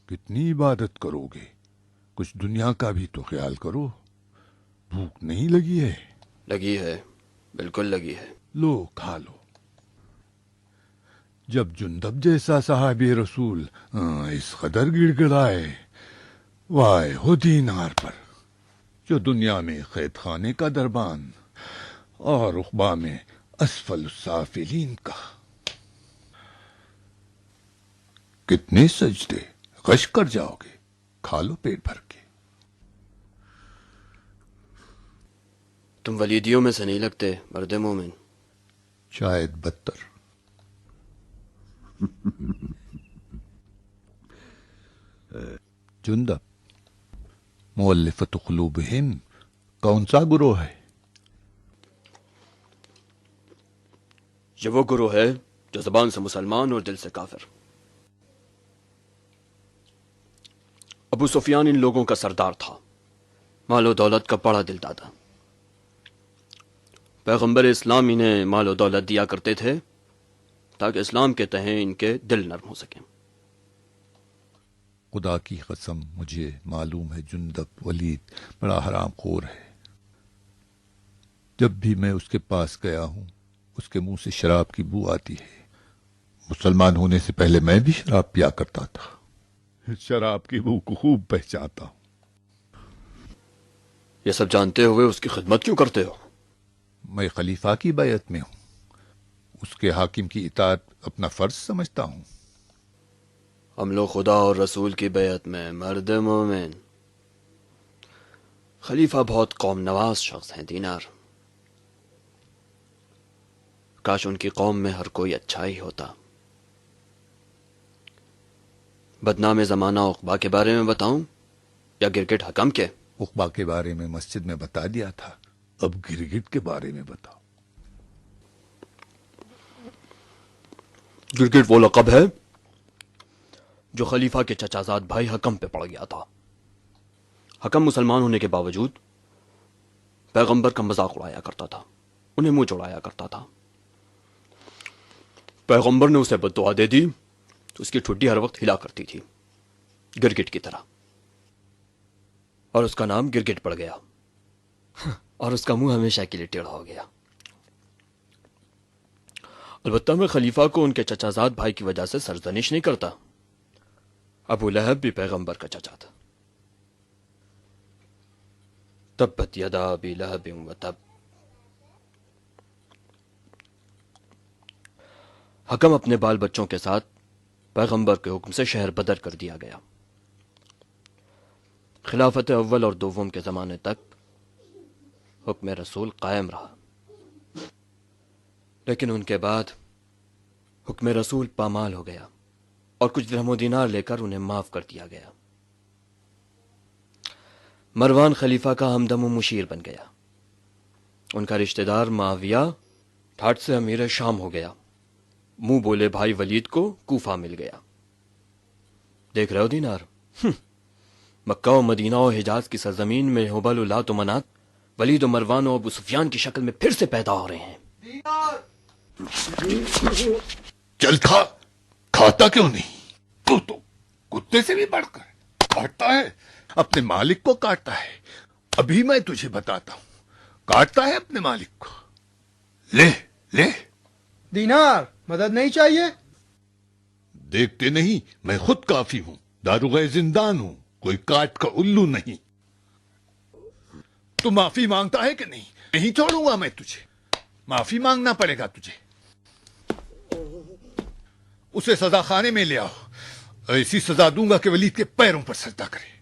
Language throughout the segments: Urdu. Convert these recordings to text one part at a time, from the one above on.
کتنی عبادت کرو گے؟ کچھ دنیا کا بھی تو خیال کرو. بھوک نہیں لگی ہے؟ لگی ہے، بالکل لگی ہے. لو کھا لو. جب جندب جیسا صاحب رسول اس قدر گڑ گڑائے، وائے ہو دینار پر جو دنیا میں قید خانے کا دربان اور عقبہ میں اسفل السافلین کا. کتنے سجدے غش کر جاؤ گے. کھا لو پیٹ بھر کے. تم ولیدیوں میں سے نہیں لگتے مرد مومن. شاید بدتر. جندب، مؤلفت قلوبہم کون سا گروہ ہے؟ یہ وہ گروہ ہے جو زبان سے مسلمان اور دل سے کافر. ابو سفیان ان لوگوں کا سردار تھا، مال و دولت کا بڑا دل دادا. پیغمبر اسلام انہیں مال و دولت دیا کرتے تھے تاکہ اسلام کے تئیں ان کے دل نرم ہو سکیں. خدا کی قسم مجھے معلوم ہے جندب ولید بڑا حرام خور ہے. جب بھی میں اس کے پاس گیا ہوں اس کے منہ سے شراب کی بو آتی ہے. مسلمان ہونے سے پہلے میں بھی شراب پیا کرتا تھا. شراب کی بو کو خوب پہچانتا ہوں. یہ سب جانتے ہوئے اس کی خدمت کیوں کرتے ہو؟ میں خلیفہ کی بیعت میں ہوں. اس کے حاکم کی اطاعت اپنا فرض سمجھتا ہوں. ہم لوگ خدا اور رسول کی بیعت میں مرد مومن. خلیفہ بہت قوم نواز شخص ہیں دینار. کاش ان کی قوم میں ہر کوئی اچھا ہی ہوتا. بدنام زمانہ عقبہ کے بارے میں بتاؤں یا گرگٹ حکم کے؟ عقبہ کے بارے میں مسجد میں بتا دیا تھا، اب گرگٹ کے بارے میں بتاؤ. گرگٹ وہ لقب ہے جو خلیفہ کے چچا زاد بھائی حکم پہ پڑ گیا تھا. حکم مسلمان ہونے کے باوجود پیغمبر کا مذاق اڑایا کرتا تھا، انہیں منہ چڑھایا کرتا تھا. پیغمبر نے اسے بد دعا دے دی تو اس کی ٹھڈی ہر وقت ہلا کرتی تھی گرگٹ کی طرح، اور اس کا نام گرگٹ پڑ گیا اور اس کا منہ ہمیشہ کے لیے ٹیڑھا ہو گیا. البتہ میں خلیفہ کو ان کے چچا زاد بھائی کی وجہ سے سرزنش نہیں کرتا. ابو لہب بھی پیغمبر کا چچا تھا. تبت یدا ابی لہب وتب. حکم اپنے بال بچوں کے ساتھ پیغمبر کے حکم سے شہر بدر کر دیا گیا. خلافت اول اور دوم کے زمانے تک حکم رسول قائم رہا، لیکن ان کے بعد حکم رسول پامال ہو گیا اور کچھ درہم و دینار لے کر انہیں معاف کر دیا گیا. مروان خلیفہ کا ہمدم و مشیر بن گیا. ان کا رشتہ دار معاویہ ٹھاٹ سے امیر شام ہو گیا. منہ بولے بھائی ولید کو کوفہ مل گیا. دیکھ رہے ہو دینار، مکہ و مدینہ و حجاز کی سرزمین میں ہبل و لات و منات ولید و مروان و ابو سفیان کی شکل میں پھر سے پیدا ہو رہے ہیں. چل کھا. کھاتا کیوں نہیں؟ تو کتے سے بھی بڑھ کر کاٹتا ہے، اپنے مالک کو کاٹتا ہے. ابھی میں تجھے بتاتا ہوں. کاٹتا ہے اپنے مالک کو. لے لے. دینار مدد نہیں چاہیے؟ دیکھتے نہیں میں خود کافی ہوں، داروغ زندان ہوں، کوئی کاٹ کا الو نہیں. تو معافی مانگتا ہے کہ نہیں؟ نہیں چھوڑوں گا میں تجھے. معافی مانگنا پڑے گا تجھے. اسے سزا خانے میں لے آؤ. ایسی سزا دوں گا کہ ولید کے پیروں پر سجدہ کرے.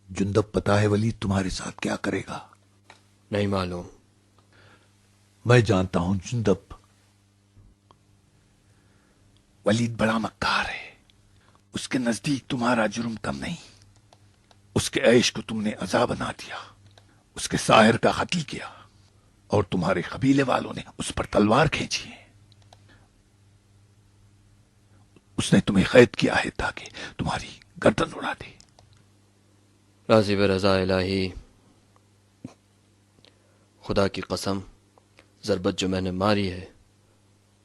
جندب پتا ہے ولید تمہارے ساتھ کیا کرے گا؟ نہیں معلوم. میں جانتا ہوں جندب. ولید بڑا مکار ہے. اس کے نزدیک تمہارا جرم کم نہیں. اس کے عیش کو تم نے عذاب بنا دیا. اس کے ساحر کا قتل کیا اور تمہارے قبیلے والوں نے اس پر تلوار کھینچی ہے. اس نے تمہیں قید کیا ہے تاکہ تمہاری گردن اڑا دے. راضی برضا الہی، خدا کی قسم، ضربت جو میں نے ماری ہے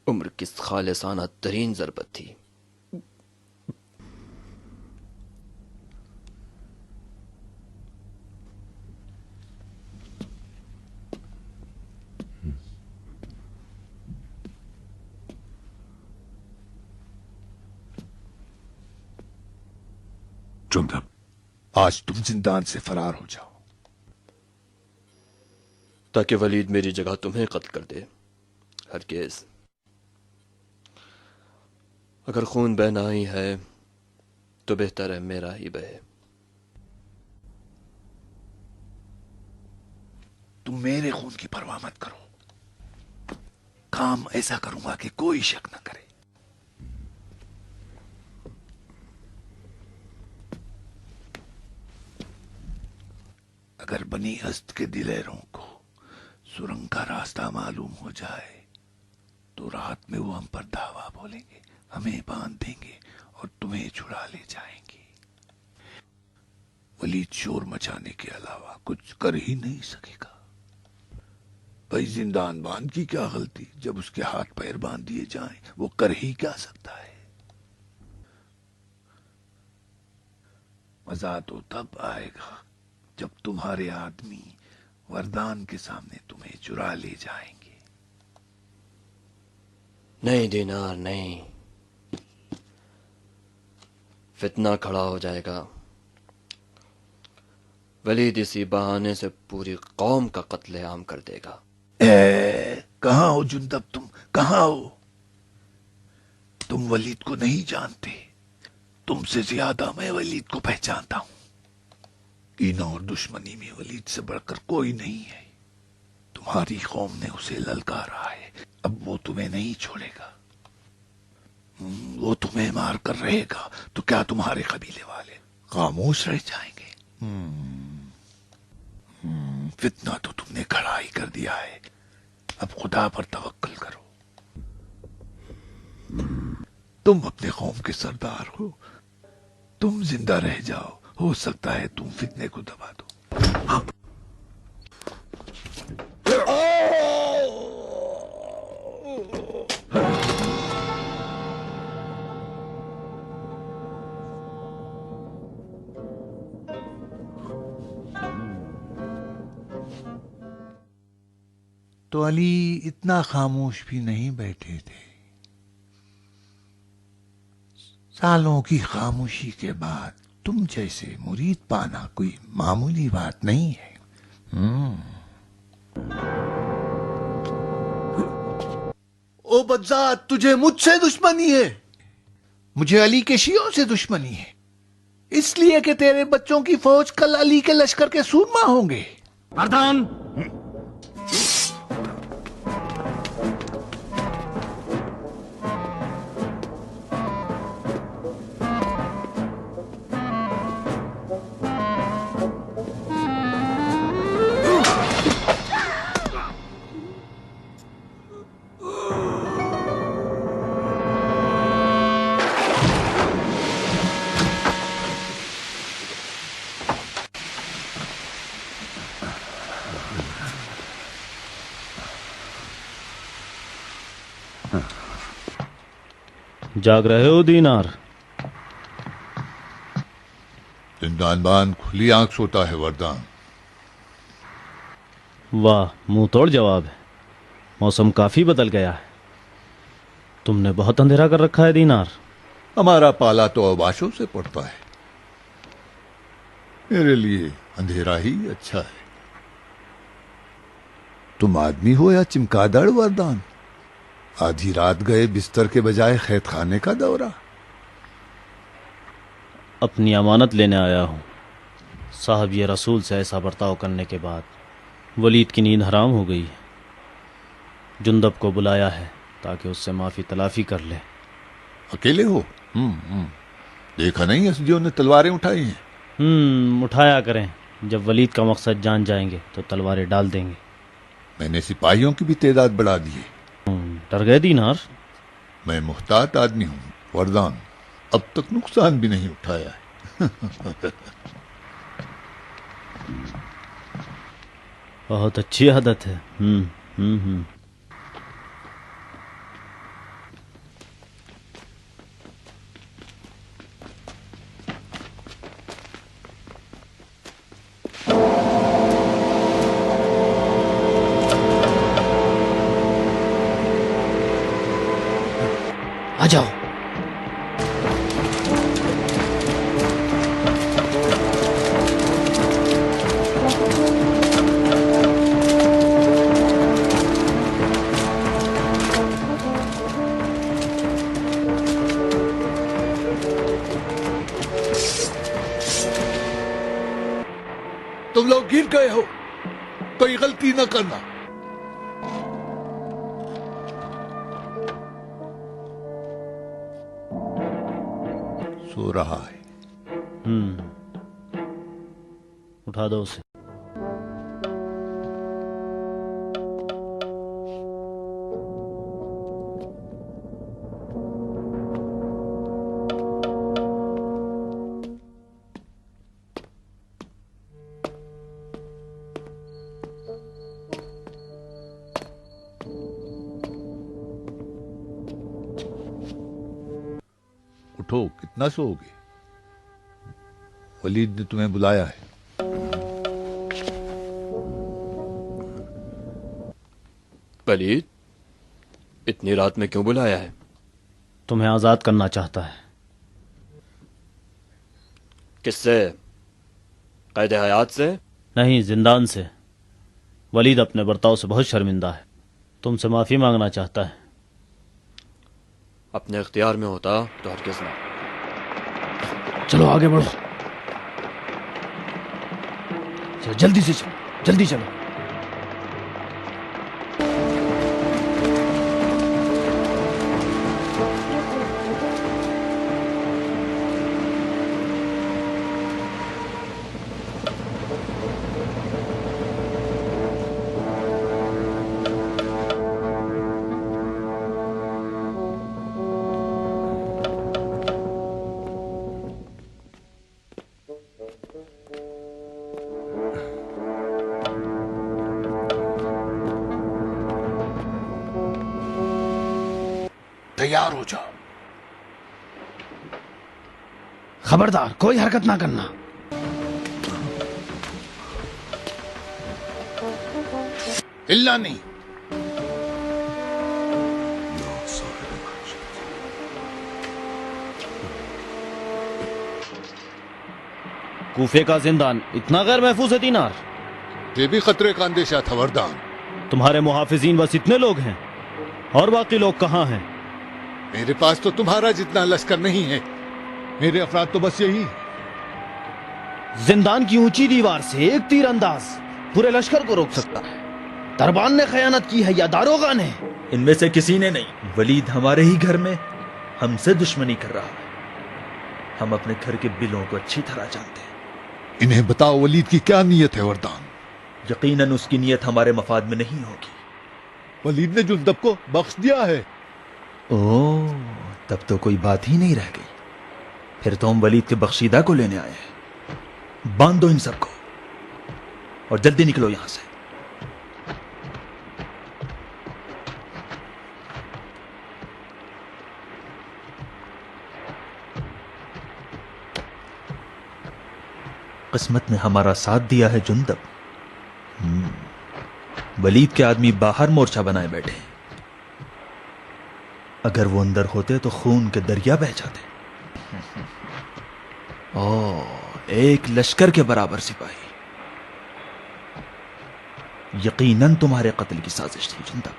عمر کی خالصانہ ترین ضربت تھی. جندب، آج تم زندان سے فرار ہو جاؤ. تاکہ ولید میری جگہ تمہیں قتل کر دے. ہرگز. اگر خون بہنا ہی ہے تو بہتر ہے میرا ہی بہے. تم میرے خون کی پرواہ مت کرو. کام ایسا کروں گا کہ کوئی شک نہ کرے. اگر بنی اسد کے دلیروں کو سرنگ کا راستہ معلوم ہو جائے تو رات میں وہ ہم پر دھاوا بولیں گے، ہمیں باندھ دیں گے اور تمہیں چھڑا لے جائیں گے. ولید شور مچانے کے علاوہ کچھ کر ہی نہیں سکے گا. بھائی زندان باندھ کی کیا غلطی؟ جب اس کے ہاتھ پیر باندھ دیے جائیں وہ کر ہی کیا سکتا ہے؟ مزہ تو تب آئے گا جب تمہارے آدمی وردان کے سامنے تمہیں چرا لے جائیں گے. نہیں دینار، نہیں. فتنہ کھڑا ہو جائے گا. ولید اسی بہانے سے پوری قوم کا قتل عام کر دے گا. کہاں ہو جندب؟ تم کہاں ہو؟ تم ولید کو نہیں جانتے. تم سے زیادہ میں ولید کو پہچانتا ہوں. کینہ اور دشمنی میں ولید سے بڑھ کر کوئی نہیں ہے. تمہاری قوم نے اسے للکارا ہے. اب وہ تمہیں نہیں چھوڑے گا. وہ تمہیں مار کر رہے گا تو کیا تمہارے قبیلے والے خاموش رہ جائیں گے؟ فتنہ تو تم نے کھڑا ہی کر دیا ہے. اب خدا پر توکل کرو. تم اپنے قوم کے سردار ہو. تم زندہ رہ جاؤ. ہو سکتا ہے تم فتنے کو دبا دو. تو علی اتنا خاموش بھی نہیں بیٹھے تھے. سالوں کی خاموشی کے بعد تم جیسے مرید پانا کوئی معمولی بات نہیں ہے. او بدذات، تجھے مجھ سے دشمنی ہے. مجھے علی کے شیعوں سے دشمنی ہے، اس لیے کہ تیرے بچوں کی فوج کل علی کے لشکر کے سورما ہوں گے. مردان، جاگ رہے ہو دینار؟ زندان بان کھلی آنکھ سوتا ہے وردان. واہ، منہ توڑ جواب ہے. موسم کافی بدل گیا ہے. تم نے بہت اندھیرا کر رکھا ہے دینار. ہمارا پالا تو آباشوں سے پڑتا ہے. میرے لیے اندھیرا ہی اچھا ہے. تم آدمی ہو یا چمکادڑ وردان؟ آدھی رات گئے بستر کے بجائے قید خانے کا دورہ. اپنی امانت لینے آیا ہوں. صاحب یہ رسول سے ایسا برتاؤ کرنے کے بعد ولید کی نیند حرام ہو گئی ہے. جندب کو بلایا ہے تاکہ اس سے معافی تلافی کر لے. اکیلے ہو؟ دیکھا نہیں اسدیوں نے تلواریں اٹھائی ہیں. اٹھایا کریں. جب ولید کا مقصد جان جائیں گے تو تلواریں ڈال دیں گے. میں نے سپاہیوں کی بھی تعداد بڑھا دی ہے. ڈر گئے دینار؟ میں محتاط آدمی ہوں وردان، اب تک نقصان بھی نہیں اٹھایا ہے. بہت اچھی عادت ہے. آ جاؤ. تم لوگ گر گئے ہو، کوئی غلطی نہ کرنا. سو رہا ہے. اٹھا دو اسے. اٹھو، کتنا سو گے؟ ولید نے تمہیں بلایا ہے. ولید، اتنی رات میں کیوں بلایا ہے؟ تمہیں آزاد کرنا چاہتا ہے. کس سے؟ قید حیات سے؟ نہیں، زندان سے. ولید اپنے برتاؤ سے بہت شرمندہ ہے. تم سے معافی مانگنا چاہتا ہے. اپنے اختیار میں ہوتا تو ہرگز نہ. چلو آگے بڑھو، چلو جلدی سے چلو، جلدی چلو. تیار ہو جاؤ. خبردار کوئی حرکت نہ کرنا. ہلنا نہیں. کوفے کا زندان اتنا غیر محفوظ ہے دینار؟ یہ بھی خطرے کا اندیشہ تھا وردان. تمہارے محافظین بس اتنے لوگ ہیں، اور باقی لوگ کہاں ہیں؟ میرے پاس تو تمہارا جتنا لشکر نہیں ہے. میرے افراد تو بس یہی. زندان کی اونچی دیوار سے ایک تیر انداز پورے لشکر کو روک سکتا ہے. دربان نے خیانت کی ہے یا داروغہ نے؟ ان میں سے کسی نے نہیں. ولید ہمارے ہی گھر میں ہم سے دشمنی کر رہا ہے. ہم اپنے گھر کے بلوں کو اچھی طرح جانتے ہیں. انہیں بتاؤ ولید کی کیا نیت ہے وردان. یقیناً اس کی نیت ہمارے مفاد میں نہیں ہوگی. ولید نے جندب کو بخش دیا ہے. اوہ، تب تو کوئی بات ہی نہیں رہ گئی. پھر تو ہم ولید کے بخشیدہ کو لینے آئے ہیں. باندھ دو ان سب کو اور جلدی نکلو یہاں سے. قسمت نے ہمارا ساتھ دیا ہے جندب. ولید کے آدمی باہر مورچہ بنائے بیٹھے ہیں. اگر وہ اندر ہوتے تو خون کے دریا بہہ جاتے. ایک لشکر کے برابر سپاہی. یقیناً تمہارے قتل کی سازش تھی جندب.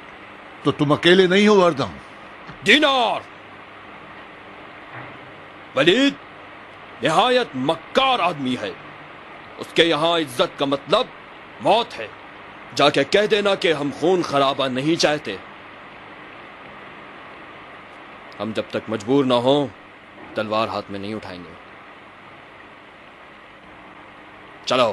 تو تم اکیلے نہیں ہو وردان. دینار، ولید نہایت مکار آدمی ہے. اس کے یہاں عزت کا مطلب موت ہے. جا کے کہہ دینا کہ ہم خون خرابہ نہیں چاہتے. ہم جب تک مجبور نہ ہوں تلوار ہاتھ میں نہیں اٹھائیں گے. چلو.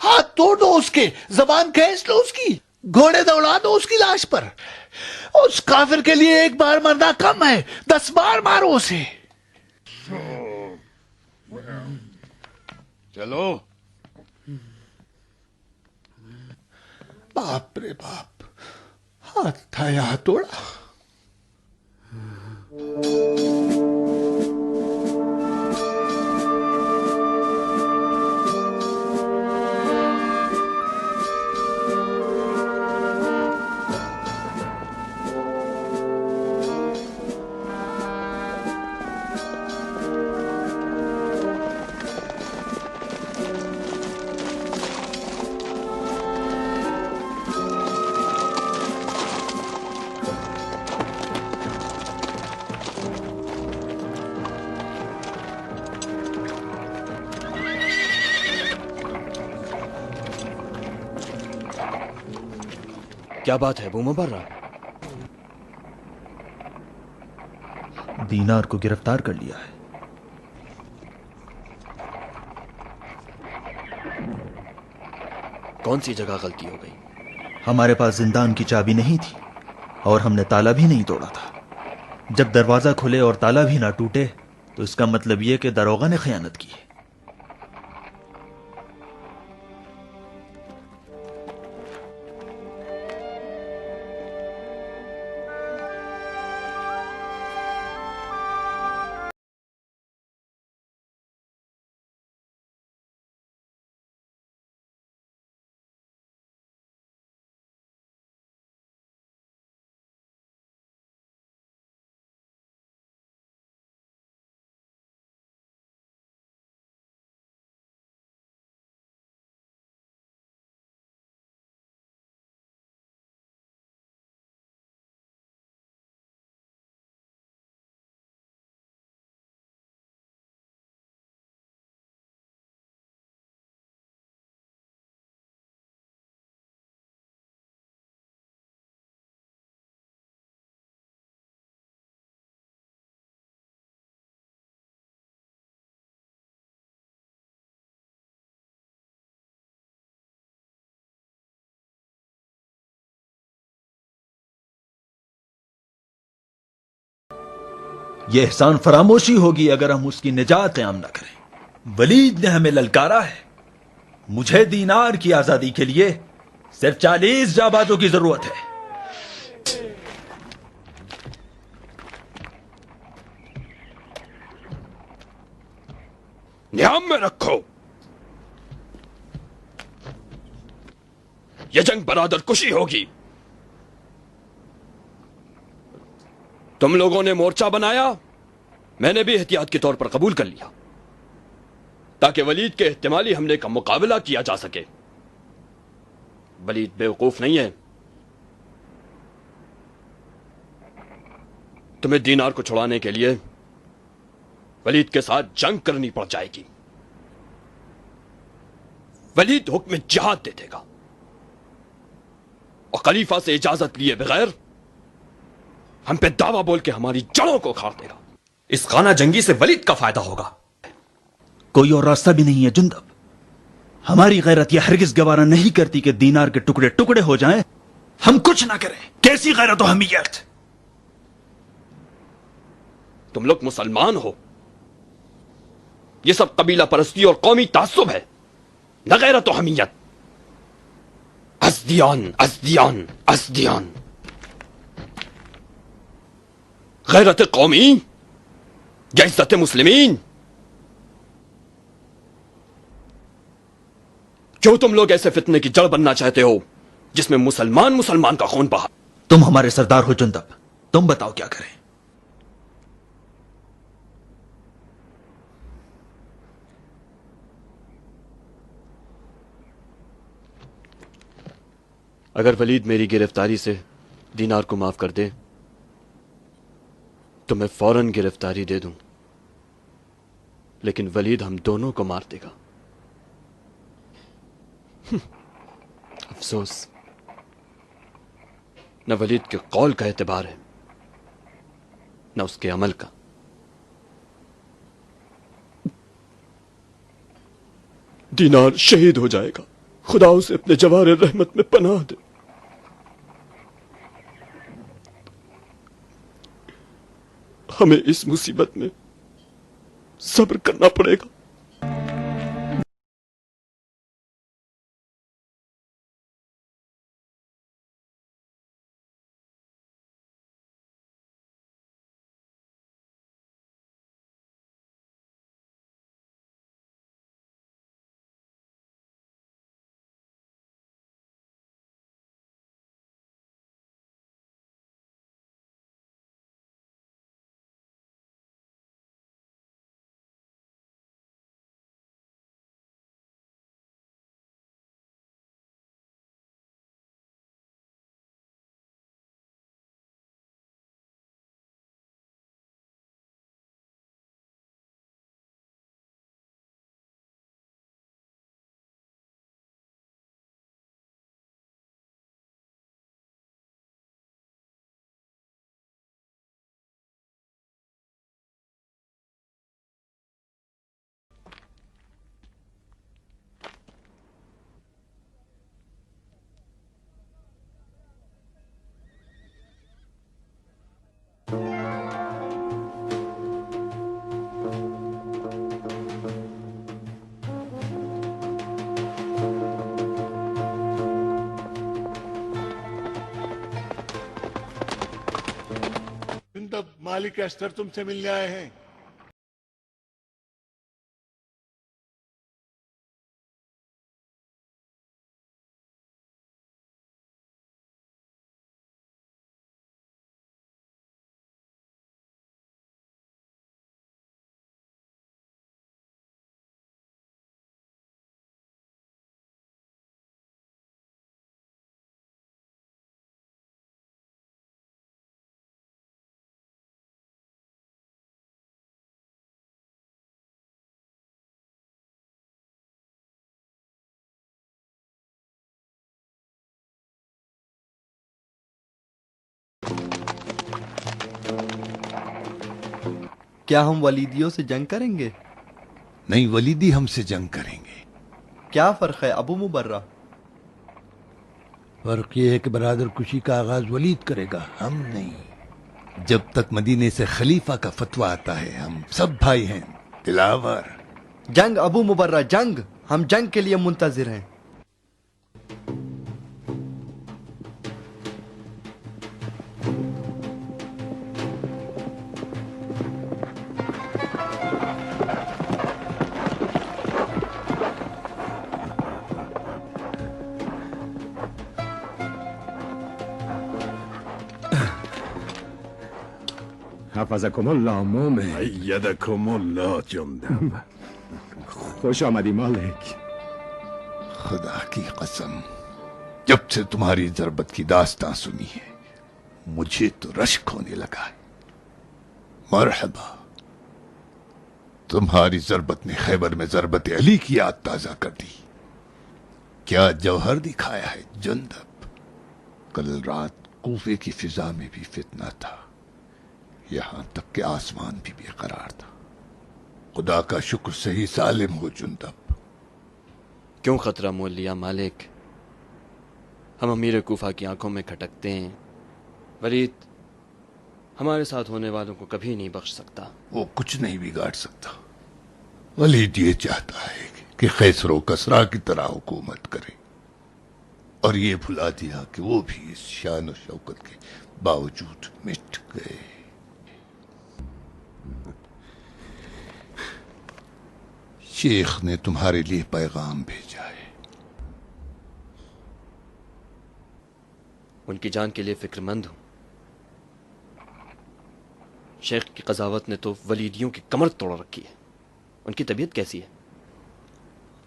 ہاتھ توڑ دو اس کے، زبان کھینچ لو اس کی، گھوڑے دوڑا دو اس کی لاش پر. اس کافر کے لیے ایک بار مرنا کم ہے، 10 بار مارو اسے. چلو. باپ رے باپ، ہاتھ تھا یہاں توڑا. کیا بات ہے ابو مبرہ؟ دینار کو گرفتار کر لیا ہے. کون سی جگہ غلطی ہو گئی؟ ہمارے پاس زندان کی چابی نہیں تھی اور ہم نے تالا بھی نہیں توڑا تھا. جب دروازہ کھلے اور تالا بھی نہ ٹوٹے تو اس کا مطلب یہ کہ داروغہ نے خیانت کی ہے. یہ احسان فراموشی ہوگی اگر ہم اس کی نجات قیام نہ کریں. ولید نے ہمیں للکارا ہے. مجھے دینار کی آزادی کے لیے صرف 40 جابازوں کی ضرورت ہے. نیام میں رکھو. یہ جنگ برادر کشی ہوگی. تم لوگوں نے مورچہ بنایا، میں نے بھی احتیاط کے طور پر قبول کر لیا تاکہ ولید کے احتمالی حملے کا مقابلہ کیا جا سکے. ولید بیوقوف نہیں ہے. تمہیں دینار کو چھڑانے کے لیے ولید کے ساتھ جنگ کرنی پڑ جائے گی. ولید حکم جہاد دے دے گا اور خلیفہ سے اجازت لیے بغیر ہم پہ دعویٰ بول کے ہماری جڑوں کو کھاڑ دے گا. اس خانہ جنگی سے ولید کا فائدہ ہوگا. کوئی اور راستہ بھی نہیں ہے جندب. ہماری غیرت یہ ہرگز گوارا نہیں کرتی کہ دینار کے ٹکڑے ٹکڑے ہو جائیں، ہم کچھ نہ کریں. کیسی غیرت و حمیت! تم لوگ مسلمان ہو. یہ سب قبیلہ پرستی اور قومی تعصب ہے، نہ غیرت و حمیت. ازدیان ازدیان ازدیان. غیرت قومی یا عزت مسلمین؟ کیوں تم لوگ ایسے فتنے کی جڑ بننا چاہتے ہو جس میں مسلمان کا خون بہا؟ تم ہمارے سردار ہو جندب، تم بتاؤ کیا کریں. اگر ولید میری گرفتاری سے دینار کو معاف کر دے تو میں فوراً گرفتاری دے دوں، لیکن ولید ہم دونوں کو مار دے گا. افسوس، نہ ولید کے قول کا اعتبار ہے نہ اس کے عمل کا. دینار شہید ہو جائے گا. خدا اسے اپنے جوار رحمت میں پناہ دے. ہمیں اس مصیبت میں صبر کرنا پڑے گا. مالک استر تم سے ملنے آئے ہیں. کیا ہم ولیدیوں سے جنگ کریں گے؟ نہیں، ولیدی ہم سے جنگ کریں گے. کیا فرق ہے ابو مبرہ؟ فرق یہ ہے کہ برادر کشی کا آغاز ولید کرے گا، ہم نہیں. جب تک مدینے سے خلیفہ کا فتویٰ آتا ہے ہم سب بھائی ہیں. دلاور جنگ ابو مبرہ، جنگ! ہم جنگ کے لیے منتظر ہیں. حفظکم الله مومن. ایدکم اللہ جندب. خوش آمدی مالک. خدا کی قسم، جب سے تمہاری ضربت کی داستان سنی ہے مجھے تو رشک ہونے لگا ہے. مرحبا. تمہاری ضربت نے خیبر میں ضربت علی کی یاد تازہ کر دی. کیا جوہر دکھایا ہے جندب. کل رات کوفے کی فضا میں بھی فتنہ تھا، یہاں تک کہ آسمان بھی بے قرار تھا. خدا کا شکر صحیح سالم ہو جندب. کیوں خطرہ مول لیا مالک؟ ہم امیر کوفہ کی آنکھوں میں کھٹکتے ہیں. ولید ہمارے ساتھ ہونے والوں کو کبھی نہیں بخش سکتا. وہ کچھ نہیں بگاڑ سکتا. ولید یہ چاہتا ہے کہ خیسر و کسرا کی طرح حکومت کرے، اور یہ بھلا دیا کہ وہ بھی اس شان و شوکت کے باوجود مٹ گئے. شیخ نے تمہارے لیے پیغام بھیجا ہے. ان کی جان کے لیے فکر مند ہوں. شیخ کی قضاوت نے تو ولیدیوں کی کمر توڑ رکھی ہے. ان کی طبیعت کیسی ہے؟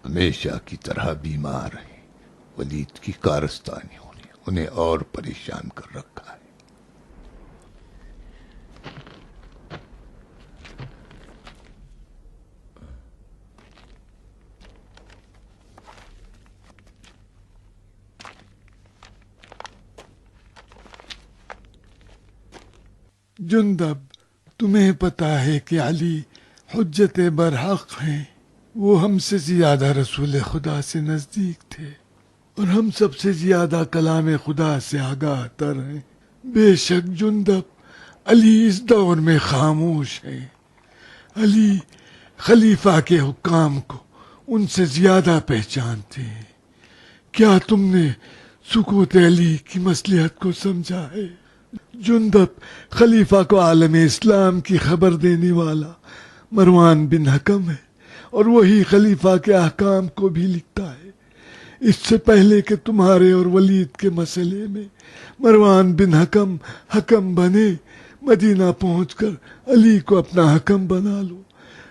ہمیشہ کی طرح بیمار ہیں. ولید کی کارستانی ہونے انہیں اور پریشان کر رکھا ہے. جندب، تمہیں پتا ہے کہ علی حجت برحق ہیں. وہ ہم سے زیادہ رسول خدا سے نزدیک تھے اور ہم سب سے زیادہ کلام خدا سے آگاہ تر ہیں. بے شک جندب علی اس دور میں خاموش ہے. علی خلیفہ کے حکام کو ان سے زیادہ پہچانتے ہیں. کیا تم نے سکوت علی کی مصلحت کو سمجھا ہے؟ جندب خلیفہ کو عالم اسلام کی خبر دینے والا مروان بن حکم ہے اور وہی خلیفہ کے احکام کو بھی لکھتا ہے. اس سے پہلے کہ تمہارے اور ولید کے مسئلے میں مروان بن حکم بنے، مدینہ پہنچ کر علی کو اپنا حکم بنا لو.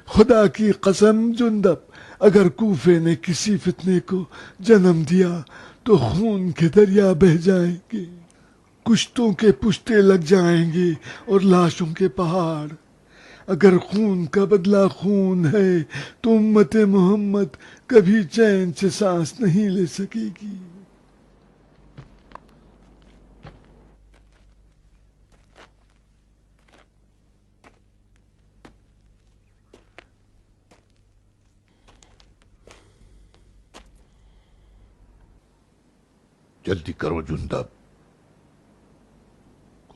خدا کی قسم جندب، اگر کوفے نے کسی فتنے کو جنم دیا تو خون کے دریا بہہ جائیں گے، کشتوں کے پشتے لگ جائیں گے اور لاشوں کے پہاڑ. اگر خون کا بدلہ خون ہے تو امت محمد کبھی چین سے سانس نہیں لے سکے گی. جلدی کرو جندب،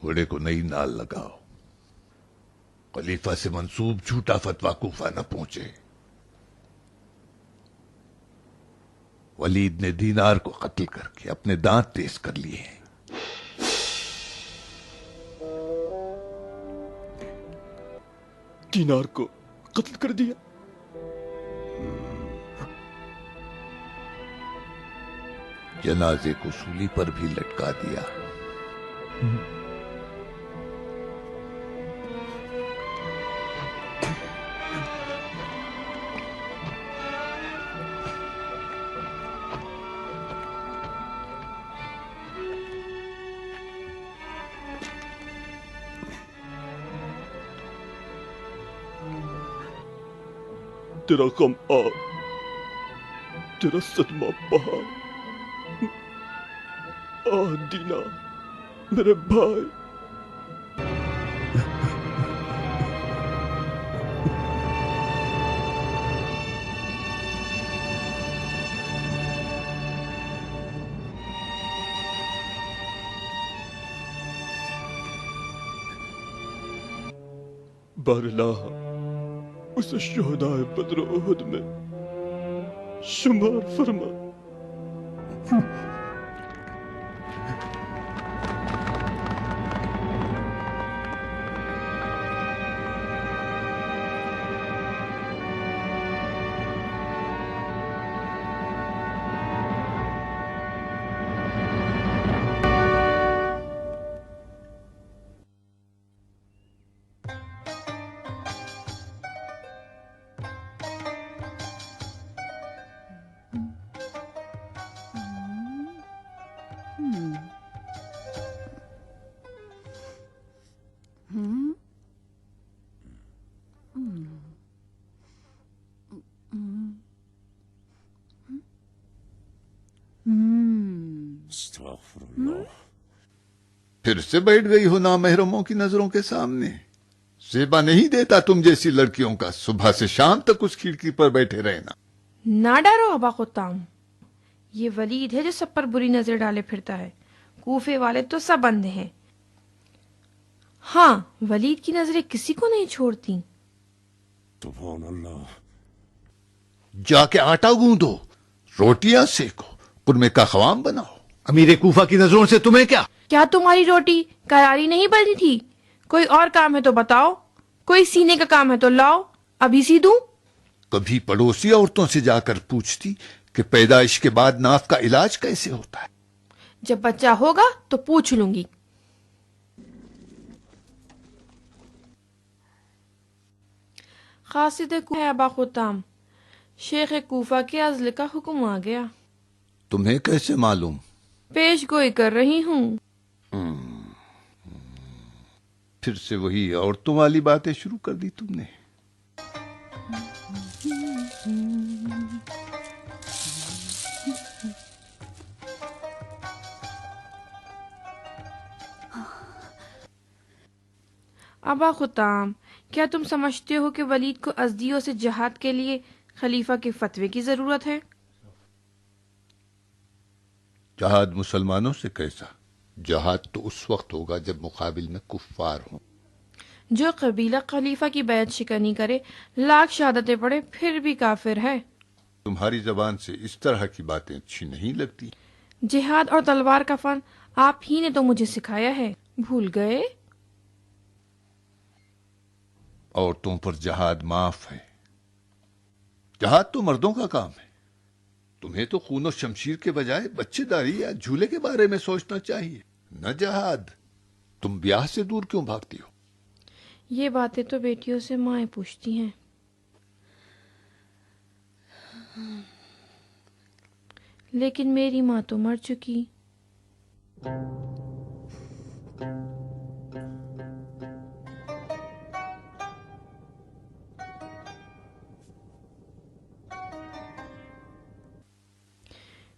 گھوڑے کو نئی نال لگاؤ. خلیفہ سے منسوب جھوٹا فتویٰ کوفہ نہ پہنچے. ولید نے دینار کو قتل کر کے اپنے دانت تیز کر لیے ہیں. دینار کو قتل کر دیا؟ جنازے کو سولی پر بھی لٹکا دیا. تیرا غم تیرا صدمہ بہا. دینا میرے بھائی. بارلاہ اسے شہدائے بدر و احد میں شمار فرما. پھر سے بیٹھ گئی ہو نامحرموں کی نظروں کے سامنے. زیبا نہیں دیتا تم جیسی لڑکیوں کا صبح سے شام تک اس کھڑکی پر بیٹھے رہنا. نہ ڈرو ابا خطام، یہ ولید ہے جو سب پر بری نظر ڈالے پھرتا ہے. کوفے والے تو سب اندھے ہیں. ہاں، ولید کی نظریں کسی کو نہیں چھوڑتی. سبحان اللہ. جا کے آٹا گوندو، روٹیاں سیکو، قرمے کا خوام بناؤ. امیر کوفہ کی نظروں سے تمہیں کیا؟ کیا تمہاری روٹی کراری نہیں بنی تھی؟ کوئی اور کام ہے تو بتاؤ، کوئی سینے کا کام ہے تو لاؤ، ابھی سی دوں. کبھی پڑوسی عورتوں سے جا کر پوچھتی کہ پیدائش کے بعد ناف کا علاج کیسے ہوتا ہے. جب بچہ ہوگا تو پوچھ لوں گی. قاصد کوفہ ہے ابا خطام، شیخ کوفہ کے عزل کا حکم آ گیا. تمہیں کیسے معلوم؟ پیش گوئی کر رہی ہوں. پھر سے وہی عورتوں والی باتیں شروع کر دی تم نے. ابا خطام، کیا تم سمجھتے ہو کہ ولید کو ازدیوں سے جہاد کے لیے خلیفہ کے فتوے کی ضرورت ہے؟ جہاد مسلمانوں سے کیسا؟ جہاد تو اس وقت ہوگا جب مقابل میں کفار ہوں. جو قبیلہ خلیفہ کی بیعت شکنی کرے، لاکھ شہادتیں پڑھے، پھر بھی کافر ہے. تمہاری زبان سے اس طرح کی باتیں اچھی نہیں لگتی. جہاد اور تلوار کا فن آپ ہی نے تو مجھے سکھایا ہے، بھول گئے؟ عورتوں پر جہاد معاف ہے. جہاد تو مردوں کا کام ہے. تمہیں تو خون و شمشیر کے بجائے بچے داری یا جھولے کے بارے میں سوچنا چاہیے، نہ جہاد. تم بیاہ سے دور کیوں بھاگتی ہو؟ یہ باتیں تو بیٹیوں سے مائیں پوچھتی ہیں. لیکن میری ماں تو مر چکی.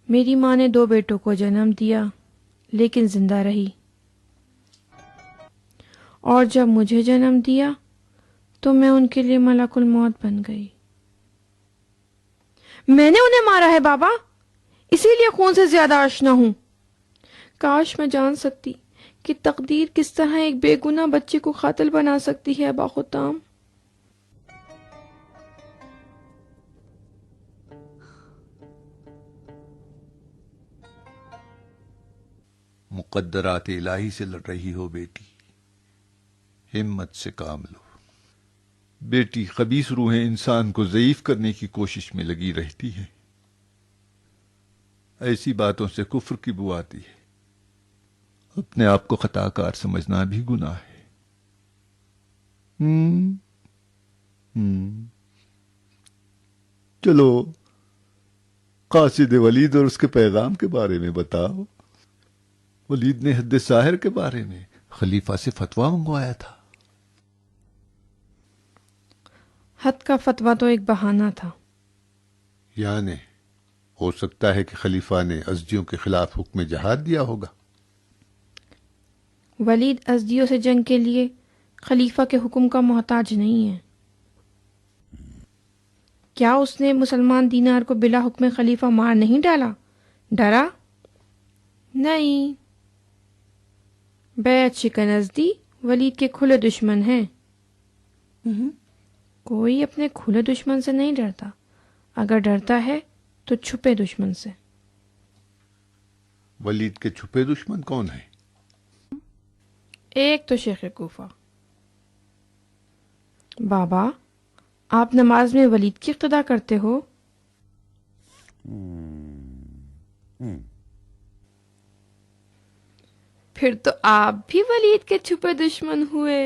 میری ماں نے 2 بیٹوں کو جنم دیا لیکن زندہ رہی، اور جب مجھے جنم دیا تو میں ان کے لیے ملک الموت بن گئی. میں نے انہیں مارا ہے بابا، اسی لیے خون سے زیادہ آشنا ہوں. کاش میں جان سکتی کہ تقدیر کس طرح ایک بے گناہ بچے کو قاتل بنا سکتی ہے. ابا خطام، مقدرات الہی سے لڑ رہی ہو بیٹی، ہمت سے کام لو. بیٹی، خبیث روحیں انسان کو ضعیف کرنے کی کوشش میں لگی رہتی ہیں. ایسی باتوں سے کفر کی بو آتی ہے. اپنے آپ کو خطا کار سمجھنا بھی گناہ ہے. چلو قاصد ولید اور اس کے پیغام کے بارے میں بتاؤ. ولید نے حد ساحر کے بارے میں خلیفہ سے فتویٰ منگوایا تھا. حد کا فتویٰ تو ایک بہانہ تھا. یعنی ہو سکتا ہے کہ خلیفہ نے ازدیوں کے خلاف حکم جہاد دیا ہوگا. ولید ازدیوں سے جنگ کے لیے خلیفہ کے حکم کا محتاج نہیں ہے. کیا اس نے مسلمان دینار کو بلا حکم خلیفہ مار نہیں ڈالا؟ ڈرا نہیں. بیعت شکن ازدی ولید کے کھلے دشمن ہیں. کوئی اپنے کھلے دشمن سے نہیں ڈرتا، اگر ڈرتا ہے تو چھپے دشمن سے. ولید کے چھپے دشمن کون ہیں؟ ایک تو شیخ کوفہ. بابا، آپ نماز میں ولید کی اقتدا کرتے ہو؟ پھر تو آپ بھی ولید کے چھپے دشمن ہوئے.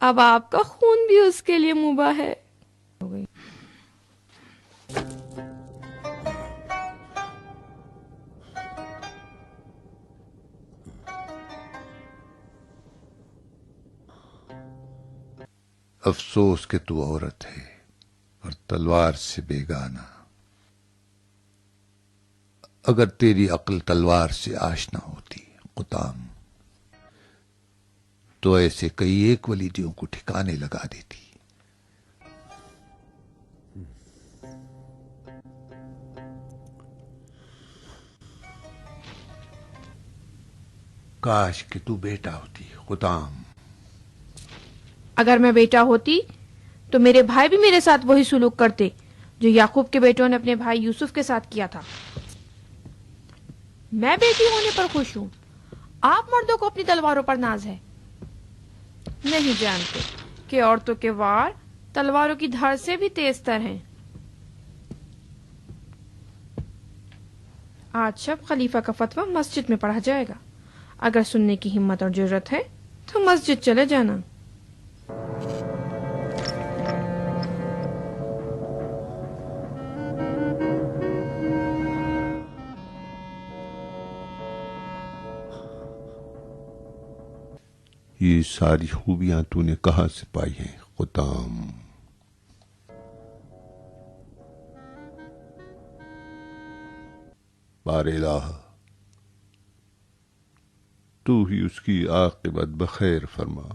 اب آپ کا خون بھی اس کے لیے مباح ہے. افسوس کہ تو عورت ہے اور تلوار سے بیگانہ. اگر تیری عقل تلوار سے آشنا ہوتی قطام، تو ایسے کئی ایک ولیدیوں کو ٹھکانے لگا دیتی. کاش کہ تو بیٹا ہوتی قطام. اگر میں بیٹا ہوتی تو میرے بھائی بھی میرے ساتھ وہی سلوک کرتے جو یعقوب کے بیٹوں نے اپنے بھائی یوسف کے ساتھ کیا تھا. میں بیٹی ہونے پر خوش ہوں. آپ مردوں کو اپنی تلواروں پر ناز ہے. نہیں جانتے کہ عورتوں کے وار تلواروں کی دھار سے بھی تیز تر ہیں. آج شب خلیفہ کا فتویٰ مسجد میں پڑھا جائے گا. اگر سننے کی ہمت اور جرت ہے تو مسجد چلے جانا. یہ ساری خوبیاں تو نے کہاں سے پائی ہیں قطام؟ بار الہ، تو ہی اس کی عاقبت بخیر فرما.